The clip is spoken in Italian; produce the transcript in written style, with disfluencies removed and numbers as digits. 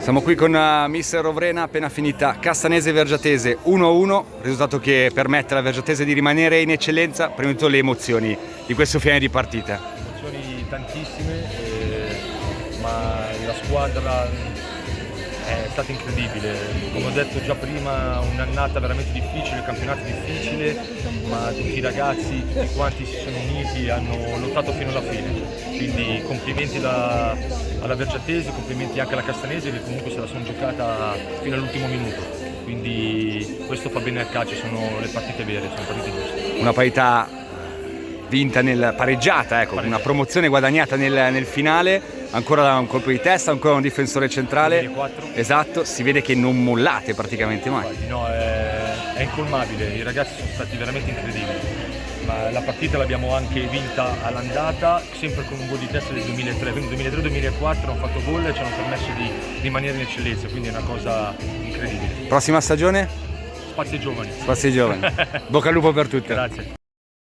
Siamo qui con mister Rovrena, appena finita Castanese Vergiatese 1-1, risultato che permette alla Vergiatese di rimanere in eccellenza. Prima di tutto le emozioni di questo finale di partita. Emozioni tantissime, ma la squadra è stata incredibile. Come ho detto già prima, un'annata veramente difficile, un campionato difficile, ma tutti i ragazzi, tutti quanti si sono uniti e hanno lottato fino alla fine. Quindi complimenti alla Vergiatese, complimenti anche alla Castanese, che comunque se la sono giocata fino all'ultimo minuto. Quindi questo fa bene al calcio, sono le partite vere, sono partite giuste. Una parità vinta pareggiata, ecco, una promozione guadagnata nel finale. Ancora un colpo di testa, ancora un difensore centrale. 2004. Esatto, si vede che non mollate praticamente mai. No, è incolmabile, i ragazzi sono stati veramente incredibili. Ma la partita l'abbiamo anche vinta all'andata, sempre con un gol di testa del 2003, quindi 2003-2004 hanno fatto gol e ci hanno permesso di rimanere in eccellenza, quindi è una cosa incredibile. Prossima stagione? Spazi ai giovani. Spazi ai giovani. Bocca al lupo per tutte. Grazie.